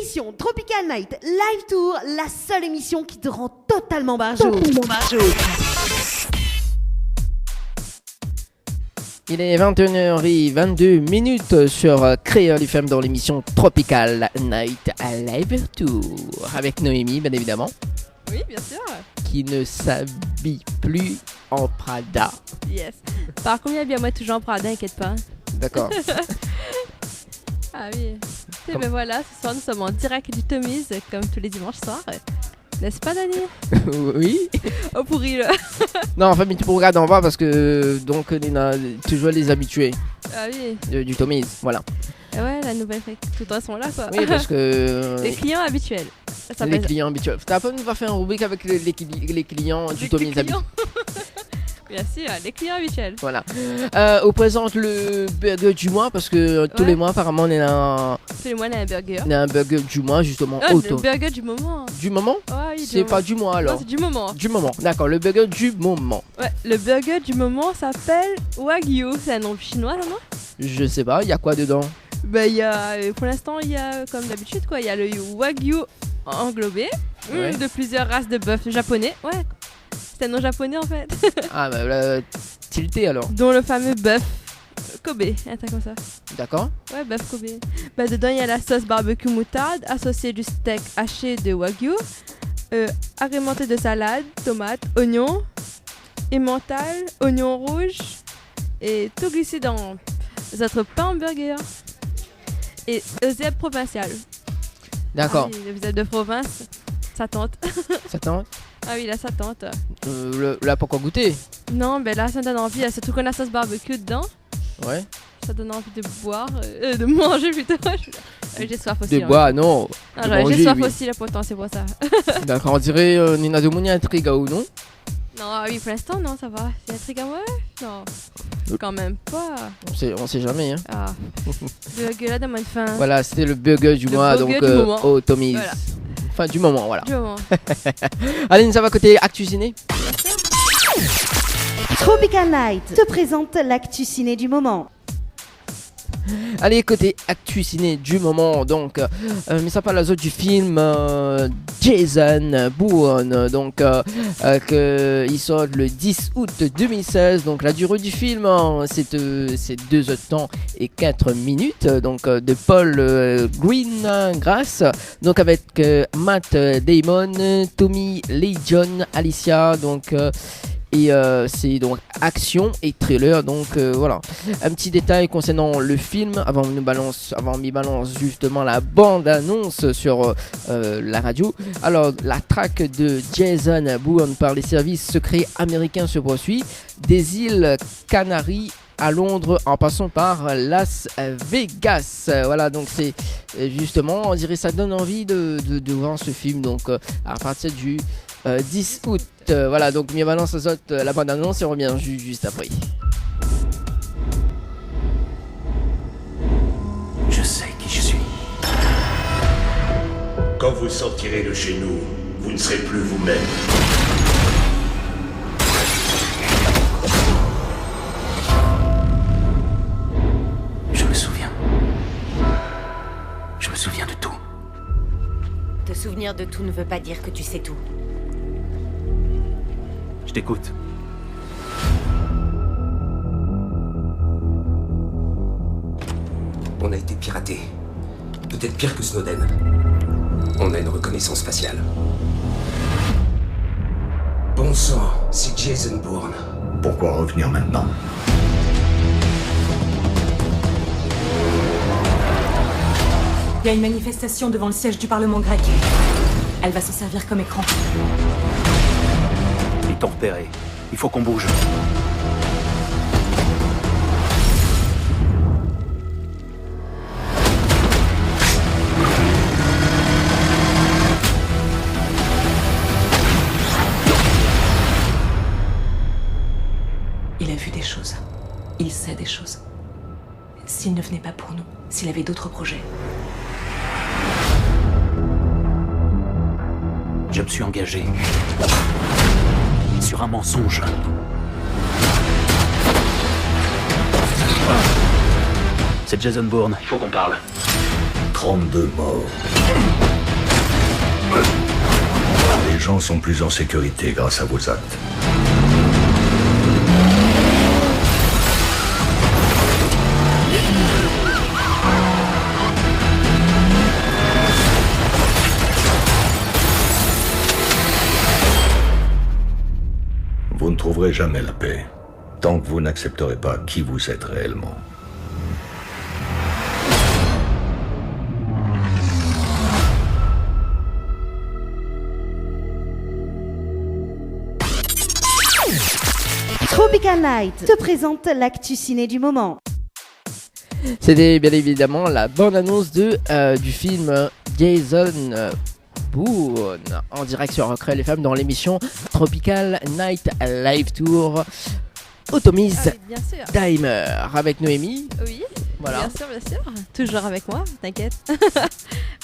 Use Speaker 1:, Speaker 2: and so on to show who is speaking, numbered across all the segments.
Speaker 1: l'émission Tropical Night Live Tour, la seule émission qui te rend totalement barjot.
Speaker 2: Il est 21h22 sur Créole FM dans l'émission Tropical Night Live Tour avec Noémie, bien évidemment.
Speaker 3: Oui, bien sûr.
Speaker 2: Qui ne s'habille plus en Prada.
Speaker 3: Yes. Par contre, bien moi toujours en Prada, inquiète pas.
Speaker 2: D'accord.
Speaker 3: Ah oui. Et ben voilà, ce soir nous sommes en direct du Tommy's comme tous les dimanches soirs. N'est-ce pas, Dani?
Speaker 2: Oui.
Speaker 3: Oh pourri là.
Speaker 2: Non, enfin, mais tu peux regarder en bas parce que donc Nina, toujours les habitués
Speaker 3: Ah oui.
Speaker 2: du Tommy's, voilà.
Speaker 3: Et ouais, la nouvelle tout le temps sont là quoi.
Speaker 2: Oui, parce que
Speaker 3: les clients habituels. Ça
Speaker 2: les clients habituels. T'as pas fait un rubrique avec les clients du Tommy's habituels.
Speaker 3: Bien sûr, les clients habituels.
Speaker 2: Voilà. On présente le burger du mois parce que tous les mois, apparemment, on est
Speaker 3: tous les mois, on a un burger.
Speaker 2: On a un burger du mois, justement.
Speaker 3: Le burger du moment.
Speaker 2: Du moment?
Speaker 3: Ouais, oui,
Speaker 2: c'est pas du mois alors.
Speaker 3: Non, c'est du moment.
Speaker 2: Du moment, d'accord. Le burger du moment.
Speaker 3: Ouais, le burger du moment s'appelle Wagyu. C'est un nom chinois, non?
Speaker 2: Je sais pas, il y a quoi dedans?
Speaker 3: Bah, il y a, pour l'instant, il y a, comme d'habitude, quoi. Il y a le Wagyu englobé de plusieurs races de bœuf japonais. Ouais. C'est un nom japonais en fait.
Speaker 2: Ah bah là, tilté alors.
Speaker 3: Dont le fameux bœuf Kobe, un truc comme ça.
Speaker 2: D'accord.
Speaker 3: Ouais, bœuf Kobe. Bah dedans il y a la sauce barbecue moutarde associée du steak haché de Wagyu, agrémenté de salade, tomates, oignons, emmental, oignons rouges et tout glissé dans votre pain burger. Et zèbre provincial.
Speaker 2: D'accord.
Speaker 3: Ah, oui, le zèbre de province, ça tente.
Speaker 2: Ça tente?
Speaker 3: Ah oui, là ça tente.
Speaker 2: Là, pourquoi goûter?
Speaker 3: Non, ben là ça donne envie, surtout qu'on a la sauce barbecue dedans.
Speaker 2: Ouais.
Speaker 3: Ça donne envie de boire, de manger plutôt. J'ai soif aussi.
Speaker 2: De boire, non.
Speaker 3: J'ai soif aussi là pourtant, c'est pour ça.
Speaker 2: D'accord, on dirait Nina Domoni un trigao, non?
Speaker 3: Non, oui, pour l'instant, non, ça va. C'est un trigao, ouais? Non, quand même pas.
Speaker 2: On sait jamais, hein.
Speaker 3: Ah, burger là, donne-moi une faim.
Speaker 2: Voilà, c'était le burger du mois, donc au Tommy's. Voilà. Enfin, du moment, voilà.
Speaker 3: Du moment.
Speaker 2: Allez, ça va côté Actu Ciné.
Speaker 1: Tropical Night te présente l'actu ciné du moment.
Speaker 2: Allez, côté Actu Ciné du moment, donc, mais ça parle à du film Jason Bourne, donc, il sort le 10 août 2016, donc la durée du film, c'est 2 heures de temps et 4 minutes, donc, de Paul Greengrass, donc avec Matt Damon, Tommy Lee Jones, Alicia, donc... Et c'est donc action et trailer, donc voilà. Un petit détail concernant le film, avant m'y balance justement la bande-annonce sur la radio. Alors, la traque de Jason Bourne par les services secrets américains se poursuit des îles Canaries à Londres en passant par Las Vegas. Voilà, donc c'est justement, on dirait ça donne envie de voir ce film, donc à partir du 10 août. Voilà, donc mi balance la bande annonce et on revient juste après.
Speaker 4: Je sais qui je suis.
Speaker 5: Quand vous sortirez de chez nous, vous ne serez plus vous-même.
Speaker 4: Je me souviens. Je me souviens de tout.
Speaker 6: Te souvenir de tout ne veut pas dire que tu sais tout.
Speaker 4: Je t'écoute.
Speaker 7: On a été piraté. Peut-être pire que Snowden. On a une reconnaissance faciale. Bon sang, c'est Jason Bourne.
Speaker 5: Pourquoi revenir maintenant?
Speaker 8: Il y a une manifestation devant le siège du Parlement grec. Elle va s'en servir comme écran.
Speaker 4: Ils t'ont repéré. Il faut qu'on bouge.
Speaker 8: Il a vu des choses. Il sait des choses. S'il ne venait pas pour nous, s'il avait d'autres projets.
Speaker 4: Je me suis engagé sur un mensonge. C'est Jason Bourne. Il faut qu'on parle.
Speaker 5: 32 morts. Les gens sont plus en sécurité grâce à vos actes. Vous ne trouverez jamais la paix tant que vous n'accepterez pas qui vous êtes réellement.
Speaker 1: Tropical Night te présente l'actu ciné du moment.
Speaker 2: C'était bien évidemment la bande-annonce du film Jason Bourne en direct sur Cruel FM dans l'émission Tropical Night Live Tour Automise
Speaker 3: Ah oui, bien sûr.
Speaker 2: Timer avec Noémie.
Speaker 3: Oui,
Speaker 2: Voilà.
Speaker 3: bien sûr. Toujours avec moi, t'inquiète.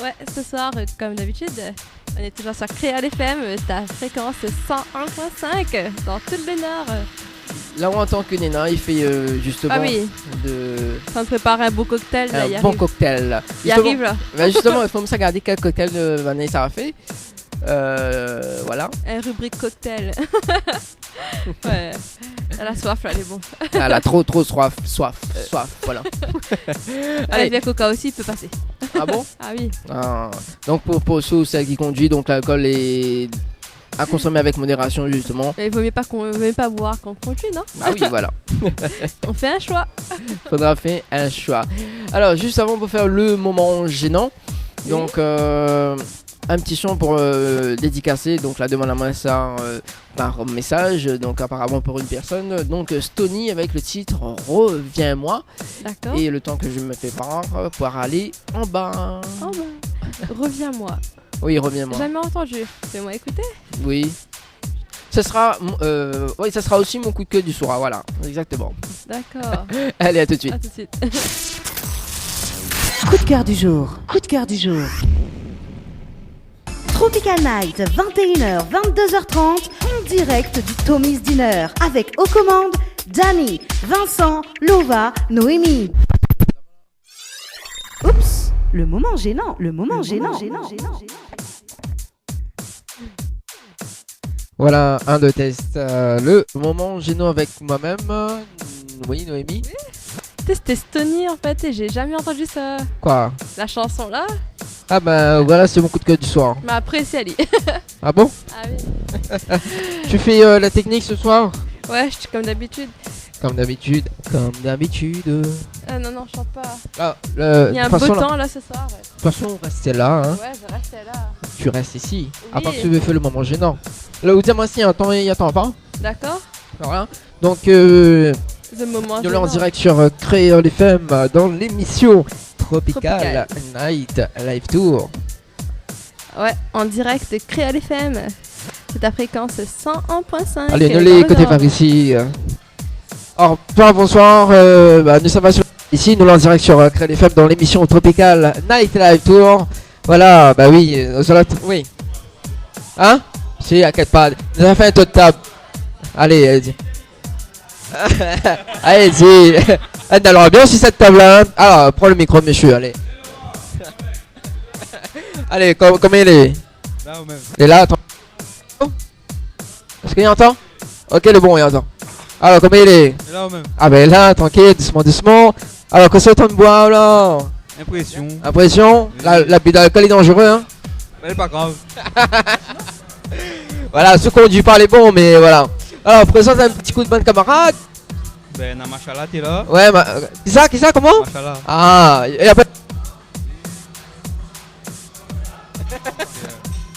Speaker 3: Ouais, ce soir, comme d'habitude, on est toujours sur Créal FM, ta fréquence 101.5 dans tout le Nord.
Speaker 2: Là où en tant que Néna, il fait justement
Speaker 3: Ah oui,
Speaker 2: de
Speaker 3: on me prépare un beau cocktail, là,
Speaker 2: un
Speaker 3: il
Speaker 2: bon
Speaker 3: arrive.
Speaker 2: cocktail.
Speaker 3: Il arrive là,
Speaker 2: Bah justement, il faut me regarder quel cocktail Vanessa a fait. Voilà.
Speaker 3: un rubrique cocktail. Ouais, elle a soif là, elle est bon.
Speaker 2: Elle a trop soif, voilà.
Speaker 3: Allez, bien coca aussi, il peut passer.
Speaker 2: Ah bon?
Speaker 3: Ah oui,
Speaker 2: Ah. Donc pour ceux ou celles qui conduisent, donc l'alcool est à consommer avec modération justement.
Speaker 3: mais il vaut mieux pas boire quand on conduit, non?
Speaker 2: Ah oui, voilà.
Speaker 3: On fait un choix.
Speaker 2: Faudra faire un choix. Alors juste avant pour faire le moment gênant, donc un petit son pour dédicacer donc la demande à moi ça par message, donc apparemment pour une personne, donc Stony avec le titre Reviens-moi,
Speaker 3: D'accord.
Speaker 2: et le temps que je me fais part pour aller en bas.
Speaker 3: Oh bah, reviens-moi.
Speaker 2: Oui, reviens-moi.
Speaker 3: Jamais entendu. Fais-moi écouter.
Speaker 2: Oui. Ça sera, oui, ça sera aussi mon coup de cœur du soir, voilà, exactement.
Speaker 3: D'accord.
Speaker 2: Allez, à tout de suite.
Speaker 3: À tout de suite.
Speaker 1: Coup de cœur du jour. Coup de cœur du jour. Tropical Night, 21h, 22h30, en direct du Tommy's Dinner, avec aux commandes Danny, Vincent, Lova, Noémie. Oups, le moment gênant, le moment gênant.
Speaker 2: Voilà, un de test. Le moment gênant avec moi-même. Oui, Noémie.
Speaker 3: C'était Stony en fait et j'ai jamais entendu ça.
Speaker 2: Quoi?
Speaker 3: La chanson là.
Speaker 2: Ah bah voilà, c'est mon coup de cœur du soir.
Speaker 3: Mais après c'est Ali.
Speaker 2: Ah bon?
Speaker 3: Ah oui.
Speaker 2: Tu fais la technique ce soir?
Speaker 3: Ouais, je suis comme d'habitude.
Speaker 2: Comme d'habitude. Comme d'habitude.
Speaker 3: Non, je chante pas.
Speaker 2: Ah,
Speaker 3: Il y a un
Speaker 2: de toute
Speaker 3: beau
Speaker 2: façon,
Speaker 3: temps là ce soir. Ouais,
Speaker 2: de toute façon, restez là. Hein.
Speaker 3: ouais je restais là.
Speaker 2: Tu restes ici. À
Speaker 3: Oui.
Speaker 2: part que tu veux faire le moment gênant. Là où dis-moi si, attends et attends pas.
Speaker 3: D'accord.
Speaker 2: Voilà. Donc,
Speaker 3: The moment.
Speaker 2: nous allons en
Speaker 3: gênant.
Speaker 2: direct sur Créole FM dans l'émission Tropical Night Live Tour.
Speaker 3: Ouais, en direct de Créal FM. C'est ta fréquence 101.5.
Speaker 2: Allez,
Speaker 3: dans
Speaker 2: ne
Speaker 3: le
Speaker 2: les écoutez
Speaker 3: Nord.
Speaker 2: par ici. Alors, bonsoir. Nous sommes ici, nous allons en direct sur Créole FM dans l'émission Tropical Night Live Tour. Voilà, bah oui, oui. Hein? Si, inquiète pas. Nous avons fait un tour de table. Allez, allez-y. Allez-y. Alors, bien aussi cette table-là. Alors, prends le micro, monsieur, allez. Allez, comment il est?
Speaker 9: Là ou même.
Speaker 2: Il est là, attends. Est-ce qu'il entend? Ok, le bon, il entend. Alors, comment il est?
Speaker 9: Là ou même.
Speaker 2: Ah ben là, tranquille, doucement, doucement. Alors, qu'est-ce que tu de boire là?
Speaker 9: Impression.
Speaker 2: Impression?
Speaker 9: Oui.
Speaker 2: La bulle d'alcool est dangereux, hein?
Speaker 9: Mais c'est pas grave.
Speaker 2: Voilà, ce qu'on dit pas les bons, mais voilà. Alors, présente un petit coup de bonne camarade.
Speaker 9: Ben, na machallah, t'es là.
Speaker 2: Ouais, qui ça, comment?
Speaker 9: Machallah.
Speaker 2: Ah, et après.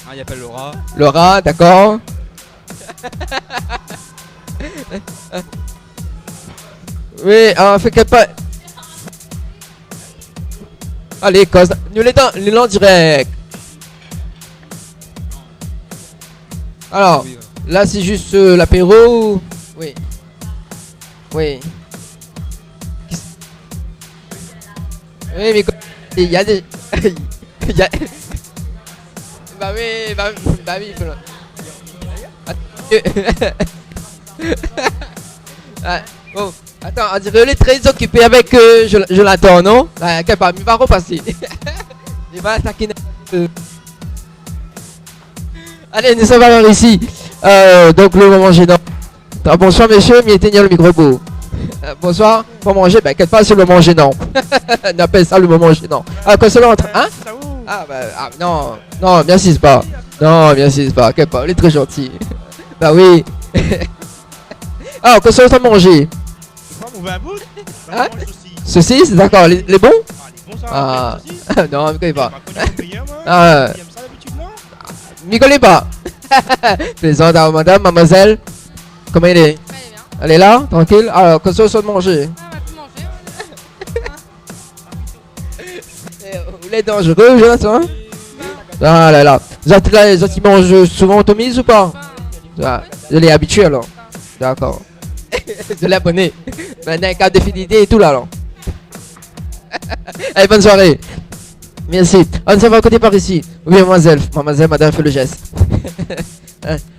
Speaker 9: Ah, il appelle Laura.
Speaker 2: Laura, d'accord. Oui, fait qu'elle pas. Allez, cause. Nous les en direct. Alors,
Speaker 9: Oui,
Speaker 2: là c'est juste l'apéro. Oui. Oui. Oui, mais il y a des. Il y a... Bah oui, bah oui. Ah, bon, attends, on dirait elle est très occupée avec je l'attends, non? Qu'elle pas, il va repasser. J'ai pas attaqué. Allez, nous sommes alors ici. Donc le moment gênant. Bonsoir messieurs, mais éteignez le micro beau. Bonsoir, pour manger, bah quelque part c'est le moment gênant. On appelle ça le moment gênant. Ah, quand c'est l'entre, hein? Ah bah non, non, merci c'est pas. Non, merci c'est pas. Quelque part, il est très gentil. Bah oui. Ah, quand c'est l'entre à manger. Hein? Ceci, c'est d'accord, les bons? Ah, non, ne connais pas. Ah, m'y connais pas. Plaisante à madame, mademoiselle. Comment elle est? Elle est là, tranquille. Alors, quand ça de manger. Vous êtes dangereux, Jonathan. Ah là là. Vous êtes mangent souvent automise ou pas? Ah, je l'ai habitué alors. D'accord. Je l'ai abonné. Maintenant, carte de fidélité et tout là alors. Allez, bonne soirée. Merci. On s'en va à côté par ici. Oui, mademoiselle. Mademoiselle, madame, fait le geste.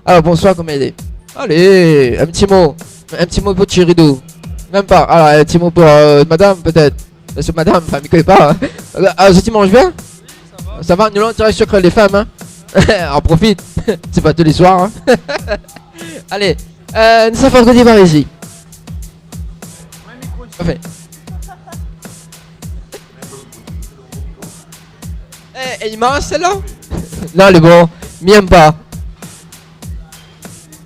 Speaker 2: Alors, bonsoir, comment elle est? Allez, un petit mot. Un petit mot pour Chiridou. Même pas. Alors, un petit mot pour madame, peut-être. Parce que madame, enfin, ne connaît pas. Alors, tu manges bien? Ça va, nous, on dirait sur les femmes, hein. On profite. C'est pas tous les soirs, hein. Allez, nous sommes à côté par ici. Parfait. Il mange celle-là? Non, elle est bon. M'aime pas.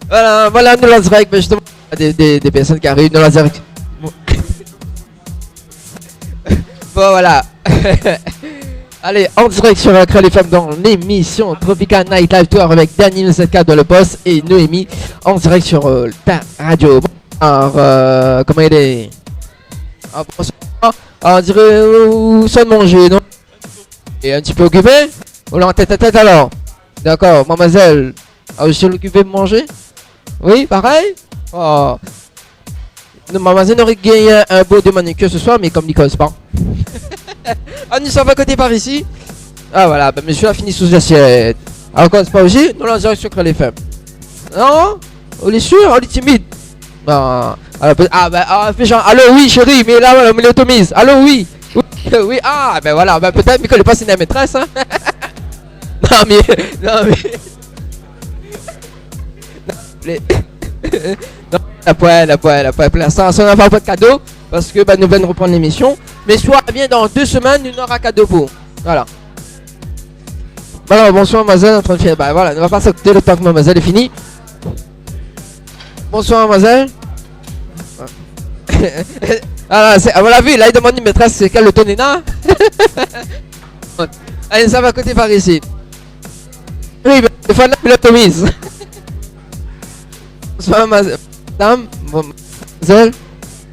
Speaker 2: Voilà, nous la direct, mais justement, des personnes qui arrivent, nous la direct. Bon, voilà. Allez, en direct sur Accra les femmes dans l'émission Tropical Night Live Tour avec Daniel ZK de Le Boss et Noémie en direct sur ta radio. Bon, alors, comment il est? Ah, bonsoir. On dirait où ça de manger, non? Et un petit peu occupé? Ou là en tête à tête alors? D'accord, mademoiselle. Ah, je suis occupé de manger? Oui, pareil? Oh. Non, mademoiselle aurait gagné un beau de manucure ce soir, mais comme il cause pas. Ah, nous sommes à côté par ici. Ah, voilà, bah, monsieur a fini sous l'assiette. Alors, cause pas aussi? Nous l'en direct sur les femmes. Non? On est sûr? On est timide? Non. Alors, ah, bah, fait genre, allô, oui, chérie, mais là, on me l'automise. Allô, oui. Oui, oui, ah, ben voilà, ben peut-être, mais qu'on n'est pas c'est la maîtresse, hein. Non, mais. Non, mais. Non, la poêle. Pour l'instant, on n'a pas de cadeau. Parce que bah, nous venons reprendre l'émission. Mais soit bien dans 2 semaines, nous n'aura cadeau pour. Voilà. Voilà, bonsoir, mademoiselle. En train de faire. Bah voilà, on va pas s'occuper le temps que mademoiselle est finie. Bonsoir, mademoiselle. Ah, on l'a vu, là il demande une maîtresse, c'est quel le tonnéna? Allez, ça va à côté par ici. Oui, mais il faut l'automise. Bonsoir, madame. Mademoiselle.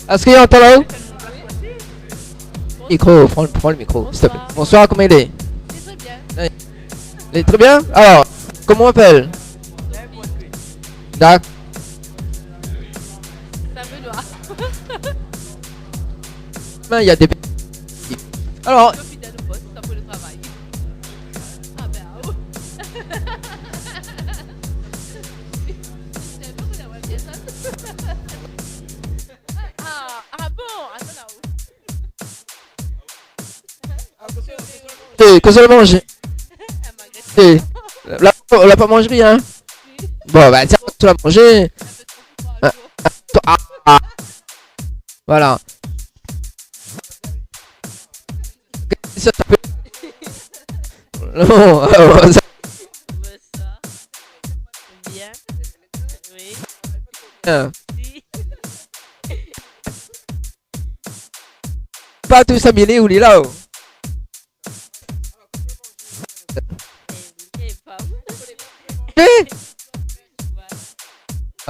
Speaker 2: Est-ce qu'il y a un temps là-haut? Micro, prends le micro, s'il te plaît. Bonsoir, comment il est?
Speaker 3: C'est très bien.
Speaker 2: Il est très bien? Alors, comment on appelle? D'accord. Il y a des... Alors... Que ça le mange. On l'a pas mangé rien. Bon bah tiens, tu l'as mangé. Voilà. Ça peut... Non, ça...
Speaker 6: Bien. Oui.
Speaker 2: Pas tout s'habiller ou les là.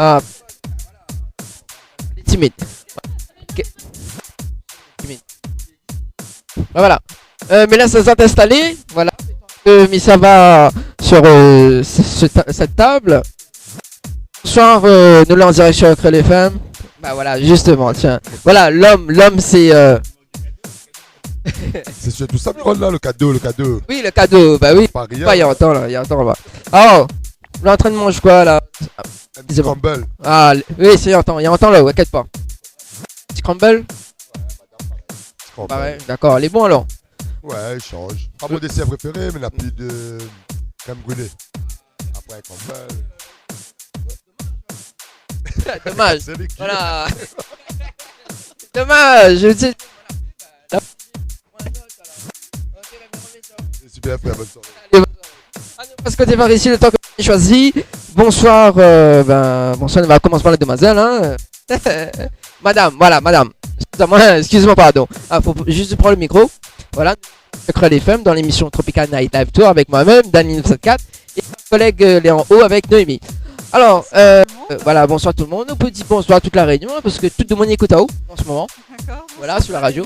Speaker 2: Ah. Timide. Okay. Timide. Voilà. Mais là ça s'est installé. Voilà. Mais ça va sur cette table. Bonsoir, nous l'en direct sur Accra les femmes. Bah voilà, justement, tiens. Voilà, l'homme c'est...
Speaker 10: C'est surtout ça, là, le cadeau.
Speaker 2: Oui, le cadeau, bah oui.
Speaker 10: Pas rien.
Speaker 2: Pas, il y a un temps là, là-bas. Alors, on est en train de manger quoi là?
Speaker 10: Un petit crumble.
Speaker 2: Ah, oui, c'est il y a un temps là, t'inquiète pas. Petit crumble? Bah ouais, d'accord, elle est bon alors.
Speaker 10: Ouais, il change. Pas mon dessert préféré, mais il n'y a plus de crème brûlée. Après, Campbell.
Speaker 2: Dommage.
Speaker 10: C'est l'équipe.
Speaker 2: Voilà. Dommage. Je sais.
Speaker 10: C'est super, frère, bonne soirée.
Speaker 2: Parce que t'es par ici le temps que j'ai choisi. Bonsoir. Bonsoir. On va commencer par les demoiselles. Hein. Madame, voilà, madame. Excuse-moi, pardon. Ah, faut juste prendre le micro. Voilà. Secret les femmes dans l'émission Tropical Night Live Tour avec moi-même, Danny974 et mon collègue Léon O avec Noémie. Alors, voilà, bonsoir tout le monde. Un petit bonsoir à toute la réunion hein, parce que tout le monde écoute à haut en ce moment.
Speaker 11: D'accord.
Speaker 2: Voilà, sur la radio.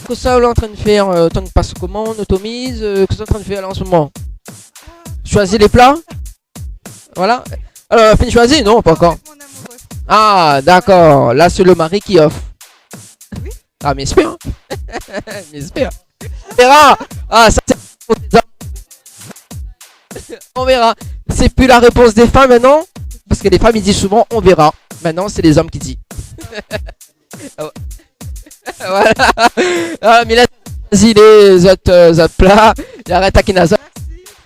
Speaker 2: Que ça, on est en train de faire, on passe commande, on automise, que ça, on est en train de faire là en ce moment. Choisir les plats. Voilà. Alors, on a fini de choisir? Non, pas encore. Ah, d'accord. Là, c'est le mari qui offre.
Speaker 11: Oui.
Speaker 2: Ah, mais j'espère. Mais j'espère. On verra. Ah, ça, c'est... On verra. C'est plus la réponse des femmes maintenant. Parce que les femmes, ils disent souvent, on verra. Maintenant, c'est les hommes qui disent. Voilà. Ah, mais là, vas-y, les autres plats. Il arrête à Kinaza.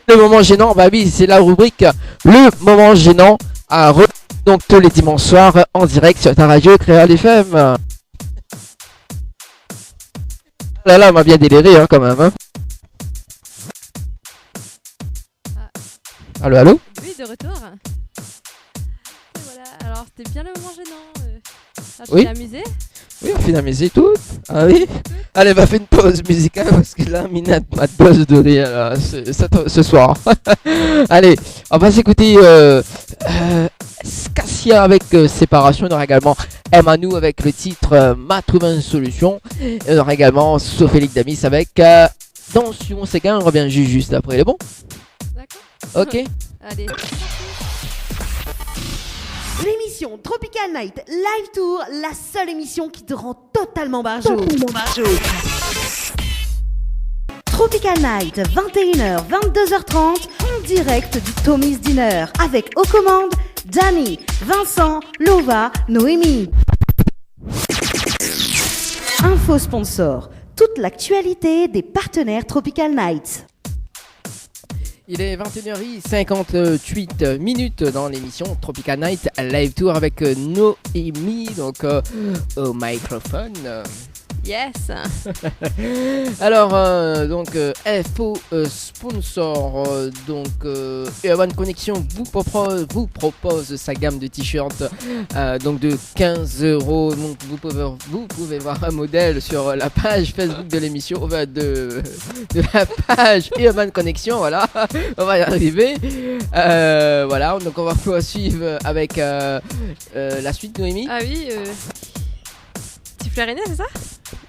Speaker 2: Le moment gênant, bah oui, c'est la rubrique le moment gênant à donc tous les dimanches soirs en direct sur ta radio Créole FM. Là, on m'a bien déliré hein, quand même. Hein. Allô, allô?
Speaker 3: Oui, de retour. Et voilà, alors c'était bien le moment gênant.
Speaker 2: Oui.
Speaker 3: Tu t'es amusé?
Speaker 2: Oui, on fait la musique toute. Ah oui. Allez, on va faire une pause musicale parce que là, Minette m'a pause de rire là, ce soir. Allez, on va s'écouter Cassia avec Séparation. On aura également Emmanou avec le titre M'a trouvé une solution. Et on aura également Sophélique Damis avec Tension. C'est quand on revient juste après. Il est bon?
Speaker 3: D'accord.
Speaker 2: Ok.
Speaker 3: Allez.
Speaker 1: L'émission Tropical Night Live Tour, la seule émission qui te rend totalement barjot. Tropical Night, 21h, 22h30, en direct du Tommy's Dinner, avec aux commandes Danny, Vincent, Lova, Noémie. Info sponsor, toute l'actualité des partenaires Tropical Night.
Speaker 2: Il est 21h58 minutes dans l'émission Tropical Night Live Tour avec Noémie, donc au microphone.
Speaker 3: Yes.
Speaker 2: Alors, FO sponsor, Urban Connection vous propose sa gamme de t-shirts donc de 15 €. Donc vous pouvez voir un modèle sur la page Facebook de l'émission, de la page Urban Connection. Voilà, on va y arriver. Voilà, donc on va poursuivre avec la suite, Noémie.
Speaker 3: Ah oui, Tifleur Aîné, c'est ça?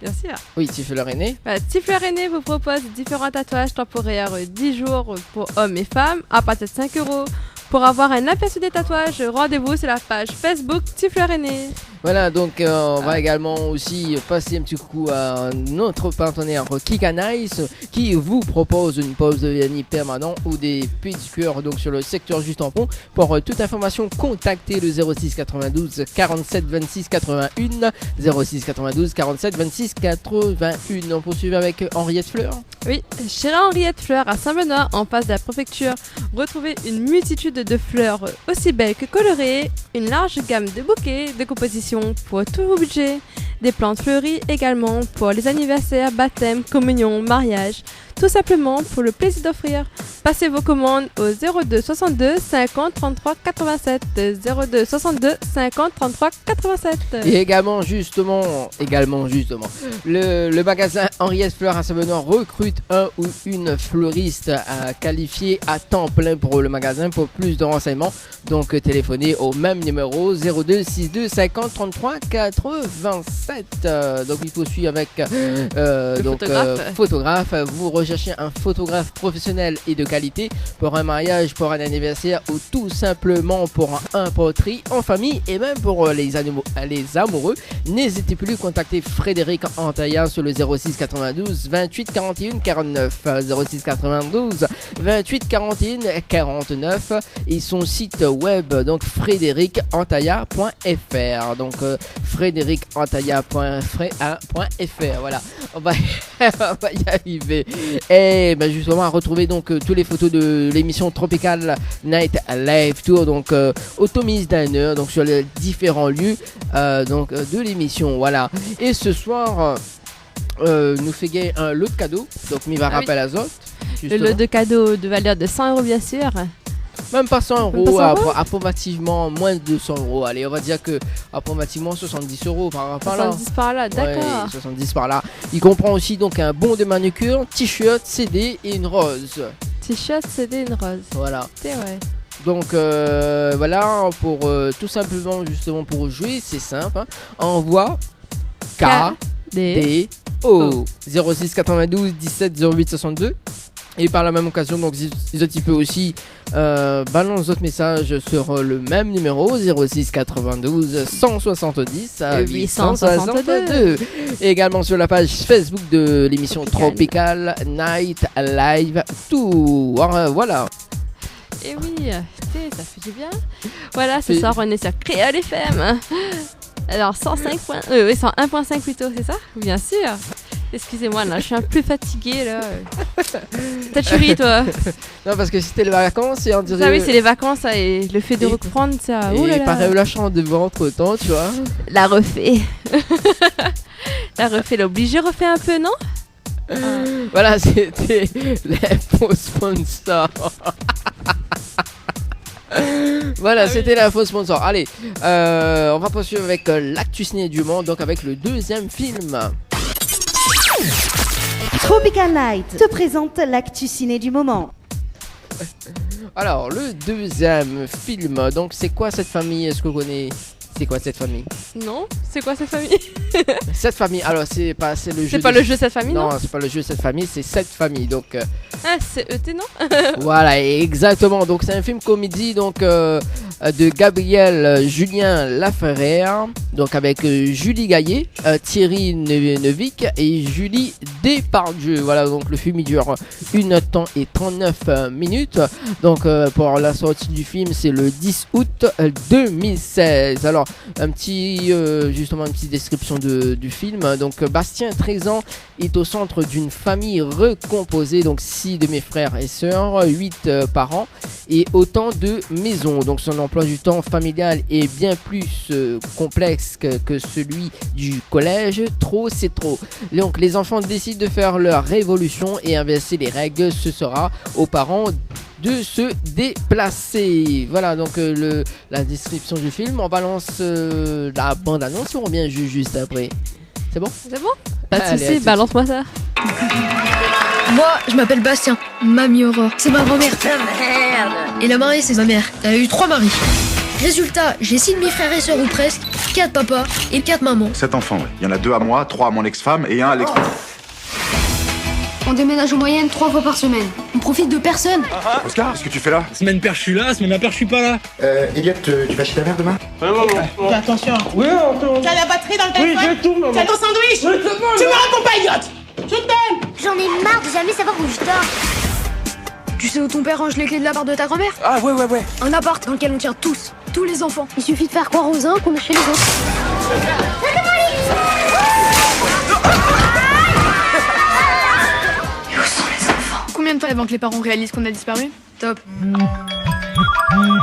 Speaker 3: Bien sûr.
Speaker 2: Oui, Tifleur Aîné.
Speaker 3: Tifleur Aîné vous propose différents tatouages temporaires 10 jours pour hommes et femmes à partir de 5 €. Pour avoir un aperçu des tatouages, rendez-vous sur la page Facebook Tifleur Aîné.
Speaker 2: Voilà, donc on va également aussi passer un petit coup à notre partenaire Kika Nice qui vous propose une pause de vernis permanent ou des pédicures donc sur le secteur juste en pont. Pour toute information, contactez le 06 92 47 26 81 06 92 47 26 81. On poursuit avec Henriette Fleur.
Speaker 3: Oui, chez Henriette Fleur à Saint-Benoît, en face de la préfecture, retrouvez une multitude de fleurs aussi belles que colorées, une large gamme de bouquets, de compositions pour tous vos budgets, des plantes fleuries également pour les anniversaires, baptêmes, communions, mariages, tout simplement pour le plaisir d'offrir. Passez vos commandes au 02 62 50 33 87 02 62 50 33 87.
Speaker 2: Et également justement le magasin Henriette Fleur à Saint-Benoît recrute un ou une fleuriste à qualifier à temps plein pour le magasin. Pour plus de renseignements, donc téléphonez au même numéro 02 62 50 33 87. Donc il faut suivre avec photographe. Vous recherchez cherchez un photographe professionnel et de qualité pour un mariage, pour un anniversaire ou tout simplement pour un portrait en famille et même pour les amoureux, n'hésitez plus à contacter Frédéric Antaya sur le 06 92 28 41 49 06 92 28 41 49 et son site web donc frédéricantaya.fr donc frédéricantaya.fr voilà on va y arriver et ben justement à retrouver donc toutes les photos de l'émission Tropical Night Live Tour donc au Tommy's Diner donc sur les différents lieux donc de l'émission voilà et ce soir nous fait gagner un lot de cadeaux donc mi va rappel azote
Speaker 3: le lot de cadeaux de valeur de 100 € bien sûr.
Speaker 2: Même pas 100 €, approximativement moins de 200 €. Allez, on va dire que approximativement 70 € par là.
Speaker 3: 70 par là, d'accord.
Speaker 2: Ouais, 70 par là. Il comprend aussi donc un bon de manucure, t-shirt, CD et une rose.
Speaker 3: T-shirt, CD, une rose.
Speaker 2: Voilà.
Speaker 3: C'est vrai.
Speaker 2: Donc voilà, pour tout simplement justement pour jouer, c'est simple. Hein. Envoie KDO 06 92 17 08 62. Et par la même occasion, donc tu peux aussi balance d'autres messages sur le même numéro 06 92 170 862. Et également sur la page Facebook de l'émission Tropical Night Live Tour. Voilà.
Speaker 3: Et oui, ça fait du bien. Voilà, ce soir on est sur Créole FM. Alors 101.5 plutôt, c'est ça? Bien sûr. Excusez-moi, là, je suis un peu fatiguée, là. T'as tué, toi?
Speaker 2: Non, parce que c'était les vacances et on dirait...
Speaker 3: Ah oui, c'est les vacances, ça, et le fait de reprendre, ça...
Speaker 2: Et pareil, la chambre de ventre autant, tu vois.
Speaker 3: La refait. L'obligé refait un peu, non?
Speaker 2: Voilà, c'était l'info sponsor. Voilà, c'était l'info sponsor. Allez, on va poursuivre avec l'actu ciné du monde, donc avec le deuxième film.
Speaker 1: Tropical Night te présente l'actu ciné du moment.
Speaker 2: Alors, le deuxième film, donc c'est quoi cette famille? Est-ce que vous connaissez? C'est quoi cette famille?
Speaker 3: Non, c'est quoi cette famille?
Speaker 2: Cette famille, alors c'est le jeu.
Speaker 3: C'est pas le jeu cette famille, non?
Speaker 2: Non, c'est pas le jeu cette famille, c'est cette famille. Donc.
Speaker 3: Ah, c'est ET, non?
Speaker 2: Voilà, exactement. Donc c'est un film comédie donc de Gabriel Julien Laferrière, donc avec Julie Gaillet, Thierry Neuvik et Julie Depardieu. Voilà, donc le film il dure 1 temps et 39 minutes. Donc pour la sortie du film, c'est le 10 août 2016. Alors justement une petite description du film. Donc Bastien, 13 ans, est au centre d'une famille recomposée, donc 6 de mes frères et sœurs, 8 parents et autant de maisons. Donc son emploi du temps familial est bien plus complexe que celui du collège. Trop, c'est trop. Donc les enfants décident de faire leur révolution et inverser les règles. Ce sera aux parents de se déplacer. Voilà donc la description du film. On balance la bande-annonce ou on revient juste après? C'est bon?
Speaker 3: C'est bon? Pas de soucis, balance-moi ça.
Speaker 11: Moi, je m'appelle Bastien. Mamie Aurore, c'est ma grand-mère. Merde. Et la mariée, c'est ma mère. Elle a eu 3 maris. Résultat, j'ai 6 de mes frères et sœurs ou presque, 4 papas et 4 mamans.
Speaker 12: 7 enfants, ouais. Il y en a 2 à moi, 3 à mon ex-femme et 1 à l'ex-femme.
Speaker 11: On déménage en moyenne 3 fois par semaine. On profite de personne.
Speaker 12: Oscar, qu'est-ce que tu fais là?
Speaker 9: Semaine père, je suis là, semaine père, je suis pas là.
Speaker 12: Elliot, tu vas chez ta mère demain?
Speaker 13: Fais attention. Oui, t'as la batterie dans le téléphone? Oui, j'ai tout, maman. T'as ton sandwich? Oui, c'est bon, tu me réponds pas, Elliot. Je t'aime.
Speaker 11: J'en ai marre de jamais savoir où je dors. Tu sais où ton père range les clés de l'appart de ta grand-mère?
Speaker 12: Ah ouais.
Speaker 11: Un appart dans lequel on tient tous les enfants. Il suffit de faire croire aux uns qu'on est chez les autres. Et où sont les enfants? Combien de temps avant que les parents réalisent qu'on a disparu? Top.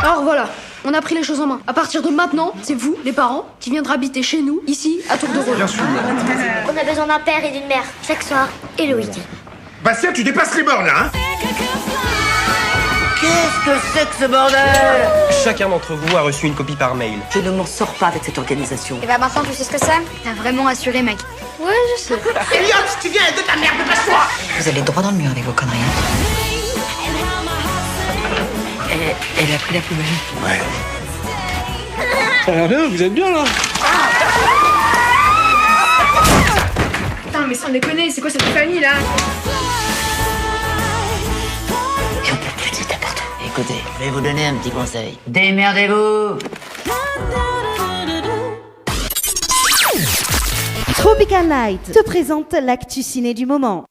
Speaker 11: Alors voilà, on a pris les choses en main. À partir de maintenant, c'est vous, les parents, qui viendrez habiter chez nous, ici, à tour de rôle.
Speaker 12: Bien sûr.
Speaker 11: On a besoin d'un père et d'une mère, chaque soir et le week-end.
Speaker 12: Bastien, tu dépasses les bornes là, hein?
Speaker 13: Qu'est-ce que c'est que ce bordel?
Speaker 14: Chacun d'entre vous a reçu une copie par mail.
Speaker 15: Je ne m'en sors pas avec cette organisation.
Speaker 11: Et bah maintenant, tu sais ce que c'est? T'as vraiment assuré, mec. Ouais, je sais.
Speaker 13: Elliot, tu viens de ta merde, passe-toi.
Speaker 15: Vous allez droit dans le mur avec vos conneries. Elle a pris la poubelle.
Speaker 12: Ouais.
Speaker 9: Ça a l'air bien, vous êtes bien là.
Speaker 11: Putain, mais sans déconner, c'est quoi cette famille là?
Speaker 15: Écoutez, je vais vous donner un petit conseil. Démerdez-vous.
Speaker 1: Tropical Night te présente l'actu ciné du moment.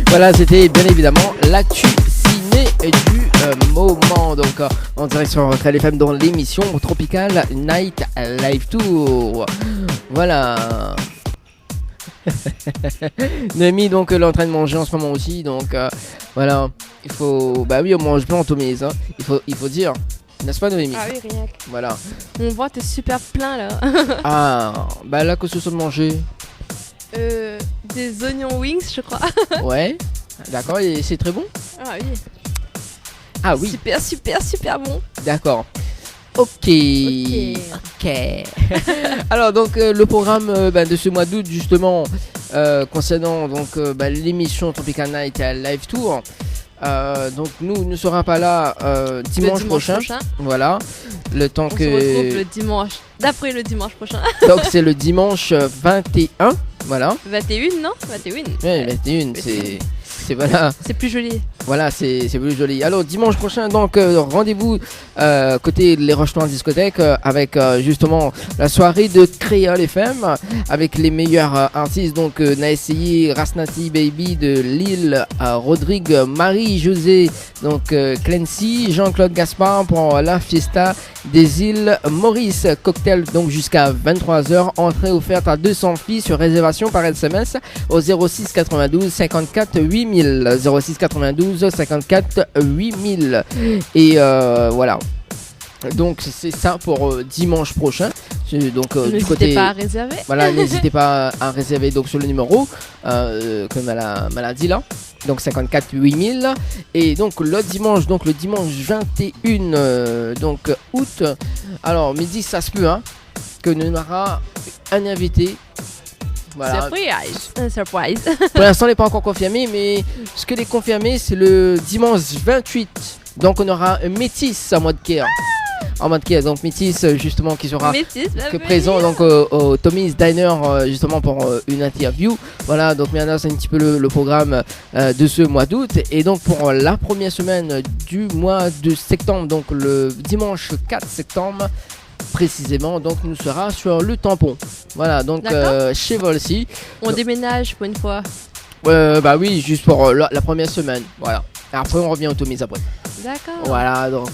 Speaker 2: Voilà, c'était bien évidemment l'actu ciné du moment. Donc, en direct sur Real FM dans l'émission Tropical Night Live Tour. Voilà. Noémie, donc, elle est en train de manger en ce moment aussi. Donc, voilà. Il faut. Bah oui, on mange bien en Tomise. Hein. Il faut dire. N'est-ce pas, Noémie?
Speaker 3: Ah oui, rien.
Speaker 2: Voilà.
Speaker 3: Mon ventre est super plein là.
Speaker 2: Ah, bah là, que ce soit de manger.
Speaker 3: Des oignons wings, je crois.
Speaker 2: Ouais, d'accord, et c'est très bon?
Speaker 3: Ah oui.
Speaker 2: Ah oui.
Speaker 3: Super bon.
Speaker 2: D'accord. Ok. Alors donc le programme de ce mois d'août justement concernant donc l'émission Tropical Night Live Tour. Donc nous ne serons pas là dimanche prochain. Voilà. Le temps
Speaker 3: on
Speaker 2: que.
Speaker 3: se retrouve le dimanche. D'après le dimanche prochain.
Speaker 2: Donc c'est le dimanche 21. Voilà.
Speaker 3: 21, non 21.
Speaker 2: Ouais, 21, c'est voilà.
Speaker 3: C'est plus joli.
Speaker 2: Voilà, c'est plus joli. Alors dimanche prochain, donc rendez-vous côté Les Roches Noires discothèque avec justement la soirée de Créole FM avec les meilleurs artistes, donc Naessi, Rasnati Baby de Lille, Rodrigue, Marie-Josée, donc Clancy, Jean-Claude Gaspard pour la fiesta des îles Maurice, cocktail donc jusqu'à 23h, entrée offerte à 200 filles sur réservation par SMS au 06 92 54 8000 06 92 54 8000 et voilà. Donc c'est ça pour dimanche prochain. Donc du côté
Speaker 3: n'hésitez pas à réserver.
Speaker 2: Voilà, n'hésitez pas à réserver donc sur le numéro comme elle a dit là. Donc 54 8000 et donc l'autre dimanche, donc le dimanche 21 donc août. Alors midi ça se peut que nous aura un invité. Voilà.
Speaker 3: Surprise.
Speaker 2: Pour l'instant, il n'est pas encore confirmé, mais ce que est confirmé, c'est le dimanche 28. Donc, on aura un métis en mode care. En mode care, donc métis justement qui sera présent donc au Tommy's Diner justement pour une interview. Voilà, donc maintenant c'est un petit peu le programme de ce mois d'août. Et donc pour la première semaine du mois de septembre, donc le dimanche 4 septembre. Précisément, donc nous sera sur le tampon. Voilà, donc chez Volsi.
Speaker 3: On déménage pour une fois.
Speaker 2: Bah oui, juste pour la première semaine. Voilà. Et après, on revient au Tommy's après.
Speaker 3: D'accord.
Speaker 2: Voilà, donc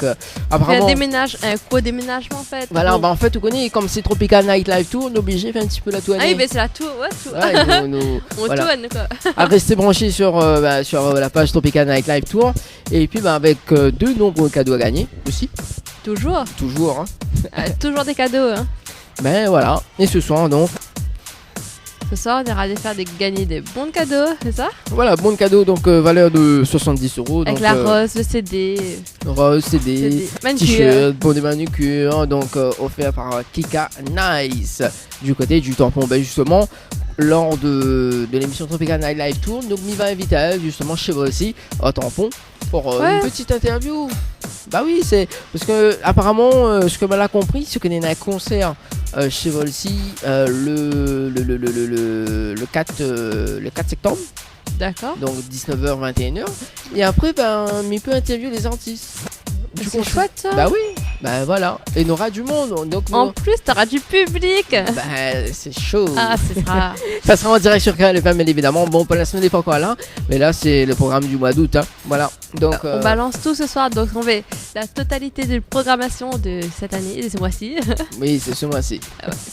Speaker 2: apparemment.
Speaker 3: Un co-déménagement en fait.
Speaker 2: Voilà, bah en fait, tu connais, comme c'est Tropical Night Live Tour, on est obligé de faire un petit peu la tournée.
Speaker 3: Ah oui, mais c'est la tour, ouais, tout.
Speaker 2: Nous,
Speaker 3: on
Speaker 2: voilà.
Speaker 3: tourne quoi.
Speaker 2: À rester branché sur la page Tropical Night Live Tour. Et puis, avec de nombreux cadeaux à gagner aussi.
Speaker 3: Toujours.
Speaker 2: Toujours,
Speaker 3: toujours des cadeaux,
Speaker 2: Ben voilà, et ce soir donc.
Speaker 3: Ce soir, on ira gagner des bons cadeaux, c'est ça?
Speaker 2: Voilà, bon cadeau, donc valeur de 70 €.
Speaker 3: Avec
Speaker 2: donc,
Speaker 3: la rose, le CD.
Speaker 2: Rose, CD, t-shirt, bon des manucures, donc offert par Kika Nice. Du côté du tampon, ben justement, lors de l'émission Tropical Night Live Tour, donc m'y va inviter justement chez vous aussi, au tampon, pour une petite interview. Bah oui, c'est parce que apparemment, ce que m'elle a compris, c'est qu'on est un concert chez Volsi le 4 septembre.
Speaker 3: D'accord.
Speaker 2: Donc 19h 21h et après il peut interviewer les artistes.
Speaker 3: C'est chouette ça.
Speaker 2: Bah oui, bah voilà. Et on aura du monde. Donc
Speaker 3: en plus, t'auras du public.
Speaker 2: Bah c'est chaud.
Speaker 3: Ah,
Speaker 2: ça sera en direct sur Créole FM, bien évidemment. Bon, pour la semaine, n'est pas encore là, mais là c'est le programme du mois d'août. Voilà. Donc
Speaker 3: on balance tout ce soir. Donc on fait la totalité de programmation de cette année, de ce mois-ci.
Speaker 2: Oui, c'est ce mois-ci.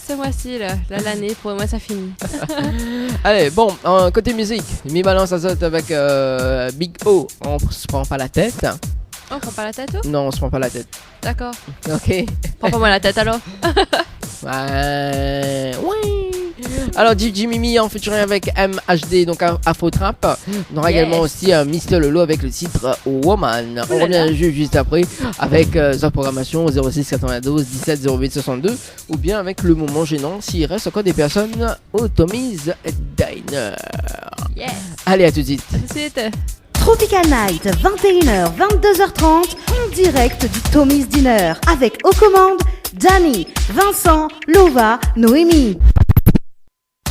Speaker 3: Ce mois-ci, l'année pour moi ça finit.
Speaker 2: Allez, bon, côté musique, mi balance à zot avec Big O. On se prend pas la tête.
Speaker 3: On prend pas la tête ou?
Speaker 2: Non, on se prend pas la tête.
Speaker 3: D'accord.
Speaker 2: Ok.
Speaker 3: Prends pas moi la tête alors.
Speaker 2: Oui. Alors DJ Mimi en featuring avec MHD, donc Afro Trap. On aura également aussi Mr Lolo avec le titre Woman. On revient juste après avec sa programmation au 06 92 17 08 62 ou bien avec le moment gênant s'il reste encore des personnes au Tommy's Diner.
Speaker 3: Yes.
Speaker 2: Allez, à tout de suite.
Speaker 3: À tout de suite.
Speaker 1: Tropical Night, 21h, 22h30, en direct du Tommy's Diner, avec aux commandes Danny, Vincent, Lova, Noémie.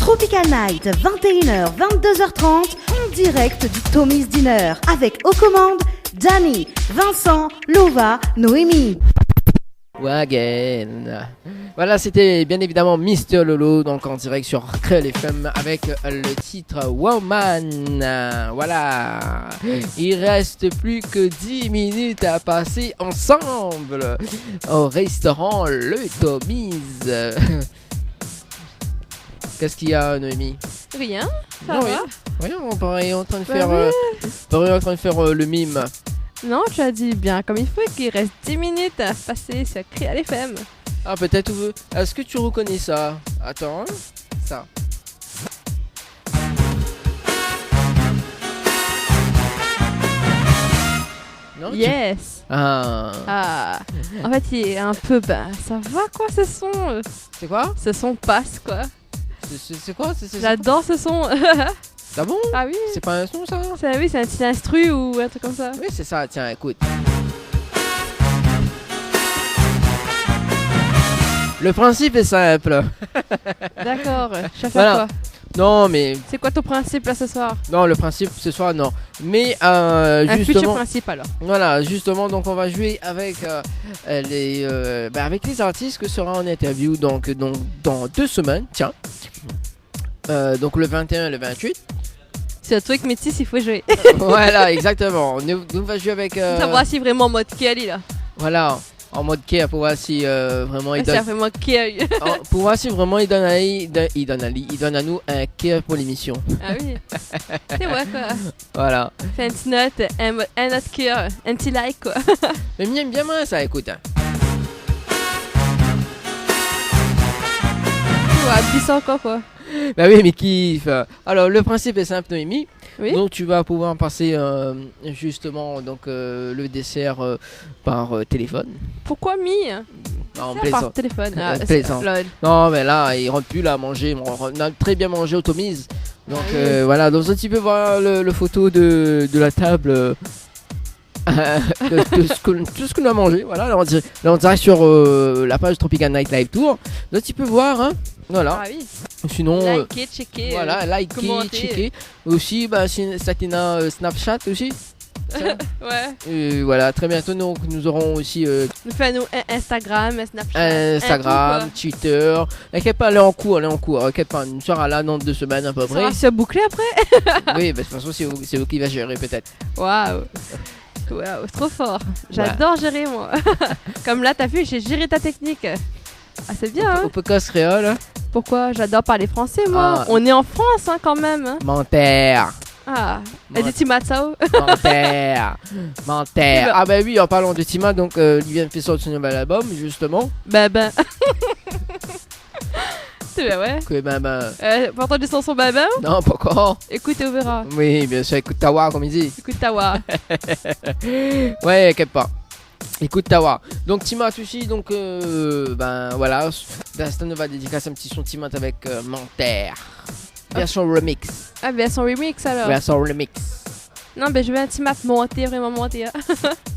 Speaker 1: Tropical Night, 21h, 22h30, en direct du Tommy's Dinner avec aux commandes Danny, Vincent, Lova, Noémie.
Speaker 2: Wagen. Voilà, c'était bien évidemment Mister Lolo, donc en direct sur Créole FM avec le titre Woman. Voilà. Il reste plus que 10 minutes à passer ensemble au restaurant Le Tommy's. Qu'est-ce qu'il y a, Noémie?
Speaker 3: Rien, ça
Speaker 2: non,
Speaker 3: va.
Speaker 2: Rien, on est en train de faire, le mime.
Speaker 3: Non, tu as dit bien comme il faut qu'il reste 10 minutes à passer sur Créole FM.
Speaker 2: Ah, peut-être. Est-ce que tu reconnais ça? Attends, hein? Ça. Non,
Speaker 3: yes. Ah. En fait, il est un peu bas. Ça va quoi ce son?
Speaker 2: C'est quoi?
Speaker 3: Ce son passe quoi.
Speaker 2: C'est quoi?
Speaker 3: J'adore ce son.
Speaker 2: Ah bon?
Speaker 3: Ah oui.
Speaker 2: C'est pas un son ça?
Speaker 3: Oui, c'est un petit instru ou un truc comme ça.
Speaker 2: Oui, c'est ça. Tiens, écoute. Le principe est simple.
Speaker 3: D'accord. Je vais faire
Speaker 2: voilà.
Speaker 3: quoi?
Speaker 2: Non, mais...
Speaker 3: C'est quoi ton principe là ce soir?
Speaker 2: Non, le principe ce soir, non. Mais
Speaker 3: un
Speaker 2: justement...
Speaker 3: futur principe alors.
Speaker 2: Voilà, justement, donc on va jouer avec, avec les artistes que sera en interview donc dans 2 semaines, tiens. Donc le 21 et le 28.
Speaker 3: C'est un truc métis, il faut jouer.
Speaker 2: Voilà, exactement. On va jouer avec...
Speaker 3: Savoir si vraiment en mode Kelly là.
Speaker 2: Voilà. En mode care pour voir si vraiment il donne.
Speaker 3: C'est vraiment care.
Speaker 2: Pour voir si vraiment il donne à nous un care pour l'émission.
Speaker 3: Ah oui. C'est vrai quoi.
Speaker 2: Voilà.
Speaker 3: Fait une petite note, un autre care, un petit like quoi.
Speaker 2: Mais bien moins ça, écoute. Hein.
Speaker 3: Ouais, dis ça encore quoi.
Speaker 2: Bah oui, mais kiffe. Alors le principe est simple, Noémie.
Speaker 3: Oui.
Speaker 2: Donc tu vas pouvoir passer justement donc le dessert par téléphone.
Speaker 3: Pourquoi par téléphone.
Speaker 2: Non mais là il rentre plus là à manger. On a très bien mangé au Tommy's. Donc voilà, donc tu peux voir le photo de la table. De tout ce qu'on a mangé. Voilà, là on dirait sur la page Tropical Night Live Tour. Donc tu peux voir, hein. Voilà.
Speaker 3: Ah oui.
Speaker 2: Sinon,
Speaker 3: likez, checker.
Speaker 2: Voilà, likez, checker. Aussi, Satina Snapchat aussi.
Speaker 3: Ouais.
Speaker 2: Voilà, très bientôt nous aurons aussi.
Speaker 3: Nous faisons Instagram, Snapchat.
Speaker 2: Instagram, Twitter. T'inquiète pas, elle est en cours. T'inquiète pas, nous sera là dans 2 semaines à peu près.
Speaker 3: Ça va se boucler après.
Speaker 2: Oui, de toute façon, c'est vous qui va gérer peut-être.
Speaker 3: Waouh. Waouh, trop fort. J'adore gérer moi. Comme là, t'as vu, j'ai géré ta technique. Ah, c'est bien, hein.
Speaker 2: Au podcast créole.
Speaker 3: Pourquoi? J'adore parler français, moi. On est en France, hein, quand même. Hein.
Speaker 2: Menteur.
Speaker 3: Ah, elle dit Timatsao.
Speaker 2: Menteur. Ah bah oui, en parlant de Tima, donc il vient de faire sortir son nouvel album, justement.
Speaker 3: Ben. C'est bien, ouais.
Speaker 2: Que
Speaker 3: Pas entendu son baba?
Speaker 2: Non, pas encore.
Speaker 3: Écoute et on verra.
Speaker 2: Oui, bien sûr, écoute Tawa, comme il dit.
Speaker 3: Écoute Tawa.
Speaker 2: Ouais, inquiète pas. Écoute Tawa. Donc Tima Tushi, donc voilà. Dastan va dédicacer un petit son Tima avec Menteur. Version remix.
Speaker 3: Ah, version remix alors.
Speaker 2: Version remix.
Speaker 3: Non, je veux un Tima monter, vraiment monter.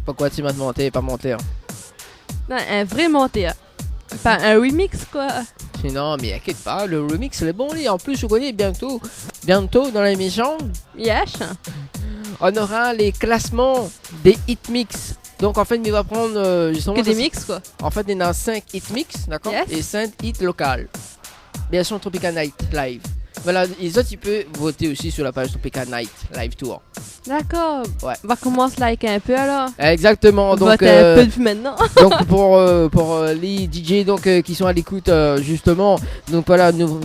Speaker 2: Pourquoi Tima monter, pas monter?
Speaker 3: Non, un vrai monter. Pas un remix quoi.
Speaker 2: Non, mais inquiète pas, le remix c'est bon. En plus, je connais bientôt dans l'émission.
Speaker 3: Yes.
Speaker 2: On aura les classements des hit mix. Donc en fait, il va prendre justement.
Speaker 3: Que des mix quoi.
Speaker 2: En fait, il y en a 5 hit mix, d'accord,
Speaker 3: yes.
Speaker 2: Et 5 hits locales. Bien sûr, Tropical Night Live. Voilà, les autres, tu peux voter aussi sur la page Tropical Night Live Tour.
Speaker 3: D'accord.
Speaker 2: Ouais.
Speaker 3: On va commencer à liker un peu alors.
Speaker 2: Exactement. Donc,
Speaker 3: vote un peu maintenant.
Speaker 2: Donc pour les DJ donc qui sont à l'écoute justement, donc voilà, nous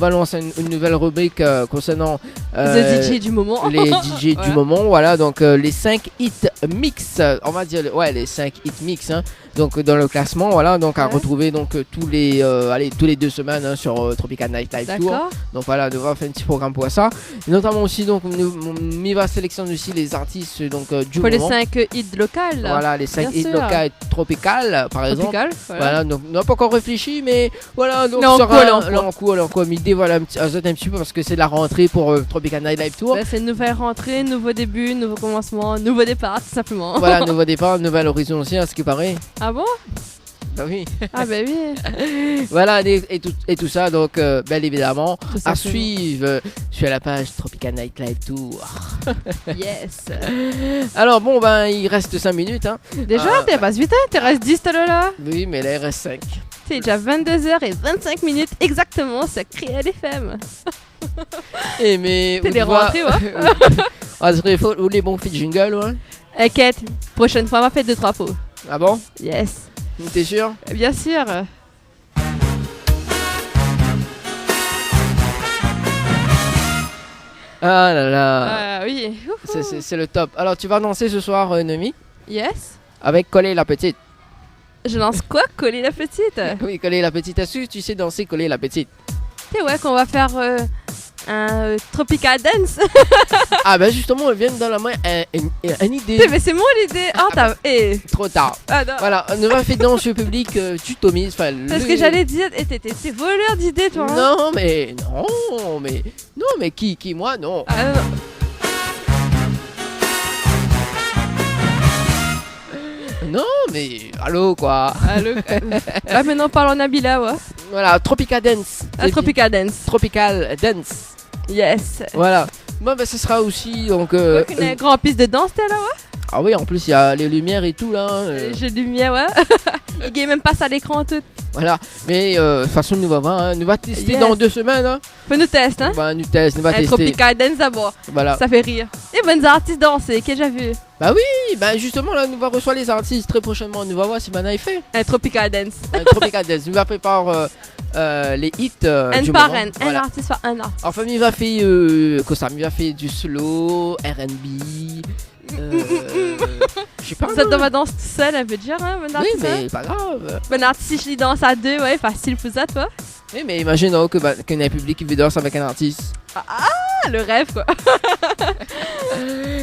Speaker 2: allons lancer une nouvelle rubrique concernant
Speaker 3: les DJ du moment.
Speaker 2: Les DJ du moment, voilà, donc les 5 hits mix, on va dire les 5 hits mix, hein. Donc dans le classement, voilà, donc à retrouver donc tous les 2 semaines hein, sur Tropical Night Live Tour. Donc voilà, on va faire un petit programme pour ça. Et notamment aussi donc on va sélectionner aussi les artistes donc du
Speaker 3: pour
Speaker 2: moment.
Speaker 3: Les 5 hits locales.
Speaker 2: Voilà, les 5 hits locales tropicales par exemple. Voilà, donc on n'a pas encore réfléchi, mais voilà, donc en cours midi, voilà un petit peu parce que c'est la rentrée pour Tropical Night Live Tour.
Speaker 3: C'est une nouvelle rentrée, nouveau début, nouveau commencement, nouveau départ tout simplement.
Speaker 2: Voilà, nouveau départ, nouvel horizon aussi, à ce qui paraît.
Speaker 3: Ah bon?
Speaker 2: Bah oui.
Speaker 3: Ah bah oui.
Speaker 2: Voilà, et tout ça, donc bien évidemment,
Speaker 3: ça,
Speaker 2: à
Speaker 3: c'est
Speaker 2: suivre sur la page Tropical Nightlife Tour.
Speaker 3: Yes.
Speaker 2: Alors bon, ben il reste 5 minutes. Hein.
Speaker 3: Déjà, t'es pas vite, hein? T'es reste 10 là.
Speaker 2: Oui, mais là il reste 5.
Speaker 3: C'est déjà 22h25 exactement, c'est Créel FM.
Speaker 2: Et mais.
Speaker 3: T'es les rentrées, ouais.
Speaker 2: Ah, il faut les bons fit jingle, ouais.
Speaker 3: Inquiète, prochaine fois, on va faire 2-3 pots.
Speaker 2: Ah bon?
Speaker 3: Yes.
Speaker 2: T'es sûr?
Speaker 3: Bien sûr.
Speaker 2: Ah là là.
Speaker 3: Oui.
Speaker 2: C'est le top. Alors, tu vas danser ce soir, Noémie?
Speaker 3: Yes.
Speaker 2: Avec Coller la petite.
Speaker 3: Je lance quoi? Coller la petite?
Speaker 2: Oui, Coller la petite. Est-ce que tu sais danser Coller la petite?
Speaker 3: Tu sais, ouais, qu'on va faire un Tropical Dance.
Speaker 2: Ah ben justement, elle vient dans la main une idée.
Speaker 3: Mais c'est moi l'idée. Oh, t'as...
Speaker 2: Trop tard.
Speaker 3: Ah, non.
Speaker 2: Voilà, on va faire danser au public du Tomis.
Speaker 3: C'est ce que j'allais dire. Et t'es voleur d'idées, toi. Hein.
Speaker 2: Non, mais qui moi, non.
Speaker 3: Ah, non.
Speaker 2: Non, mais allô quoi.
Speaker 3: Allô. Ah, maintenant parlons Nabila, ouais.
Speaker 2: Voilà, Tropical Dance.
Speaker 3: Tropical Dance.
Speaker 2: Tropical Dance.
Speaker 3: Yes.
Speaker 2: Voilà. Bon, ben ce sera aussi donc.
Speaker 3: Une grande piste de danse, t'es là, ouais.
Speaker 2: Ah oui, en plus il y a les lumières et tout là.
Speaker 3: Les jeux de lumière, ouais. Il gagne même pas ça à l'écran tout.
Speaker 2: Voilà, mais de toute façon nous va voir, hein. Nous va tester dans 2 semaines. Hein.
Speaker 3: Faut nous tester, hein.
Speaker 2: Bah nous teste, nous va tester.
Speaker 3: Tropical Dance d'abord.
Speaker 2: Voilà.
Speaker 3: Ça fait rire. Et bonnes artistes danser, que j'ai vu.
Speaker 2: Bah oui, bah justement là nous va recevoir les artistes très prochainement. Nous va voir si Mana il fait.
Speaker 3: Un Tropical Dance.
Speaker 2: Un Tropical Dance. Nous va préparer les hits du
Speaker 3: par
Speaker 2: moment.
Speaker 3: un artiste par un artiste.
Speaker 2: Enfin il va faire quoi ça, il va faire du slow, R&B. Je sais pas.
Speaker 3: Ça doit danser tout seul, un peu dur, hein, bon artiste.
Speaker 2: Oui, mais pas grave.
Speaker 3: Bon artiste, si je danse à 2, ouais, facile pour ça, toi.
Speaker 2: Oui, mais imagine qu'il y a un public qui veut danser avec un artiste.
Speaker 3: Ah, le rêve, quoi.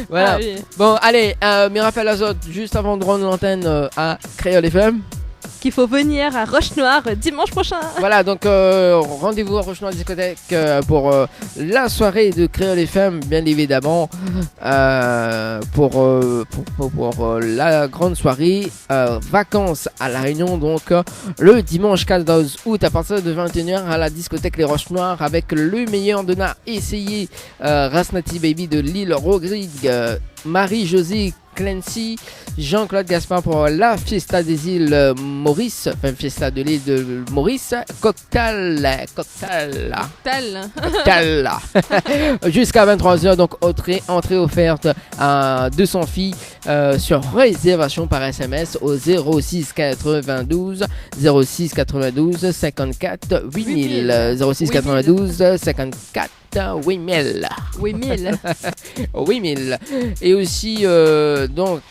Speaker 2: Voilà.
Speaker 3: Ah, oui.
Speaker 2: Bon, allez, Mirafel Azote, juste avant de rendre l'antenne à Créole FM.
Speaker 3: Qu'il faut venir à Roche-Noire dimanche prochain.
Speaker 2: Voilà, donc rendez-vous à Roche-Noire Discothèque pour la soirée de Créole FM, bien évidemment. Pour la grande soirée vacances à La Réunion, donc le dimanche 14 août à partir de 21h à la discothèque Les Roches-Noires avec le meilleur de n'a essayé Rasnati Baby de Lille Rodrigue, Marie-Josée Clancy, Jean-Claude Gaspard pour la Fiesta des îles Maurice, enfin Fiesta de l'île de Maurice, cocktail. Jusqu'à 23h, donc entrée offerte à 200 filles sur réservation par SMS au 06 92 54 8000 06 92 54 8000. Et aussi donc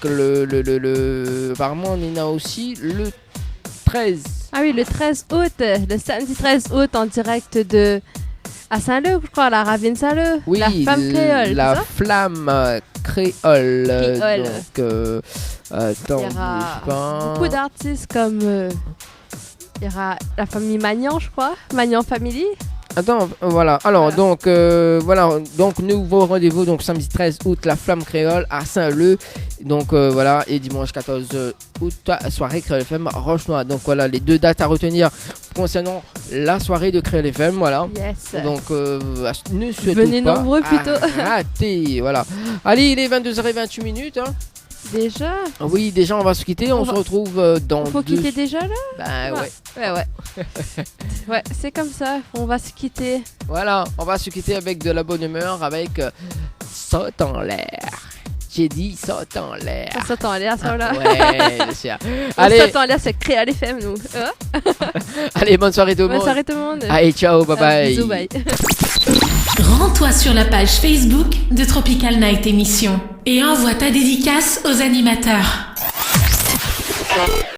Speaker 2: apparemment on a aussi le 13.
Speaker 3: Ah oui, le 13 août, le samedi 13 août en direct de à Saint-Leu, je crois, à la Ravine Saint-Leu.
Speaker 2: Oui,
Speaker 3: la flamme créole.
Speaker 2: La flamme créole. Donc attends,
Speaker 3: il y aura beaucoup d'artistes comme il y aura la famille Magnan, je crois, Magnan Family.
Speaker 2: Attends, voilà. Alors, voilà. Donc, nouveau rendez-vous. Donc, samedi 13 août, la flamme créole à Saint-Leu. Donc, voilà. Et dimanche 14 août, soirée Créole FM Roche-Noire. Donc, voilà les 2 dates à retenir concernant la soirée de Créole FM. Voilà.
Speaker 3: Yes.
Speaker 2: Donc, ne souhaitez
Speaker 3: venez
Speaker 2: pas
Speaker 3: nombreux plutôt.
Speaker 2: rater. Voilà. Allez, il est 22h28. Hein.
Speaker 3: Déjà?
Speaker 2: Oui, déjà, on va se quitter. On se retrouve dans.
Speaker 3: Faut quitter déjà là?
Speaker 2: Bah, ouais.
Speaker 3: Ouais, c'est comme ça. On va se quitter.
Speaker 2: Voilà, on va se quitter avec de la bonne humeur, avec Saute en l'air. J'ai dit saute en l'air.
Speaker 3: Ça saute en l'air, ça là.
Speaker 2: Ouais, bien sûr.
Speaker 3: Allez. Saute en l'air, c'est Créole FM, nous.
Speaker 2: Allez, bonne soirée tout le monde.
Speaker 3: Bonne soirée tout le monde.
Speaker 2: Allez, ciao, bye bye.
Speaker 3: Bisous, bye.
Speaker 16: Rends-toi sur la page Facebook de Tropical Night Émission et envoie ta dédicace aux animateurs.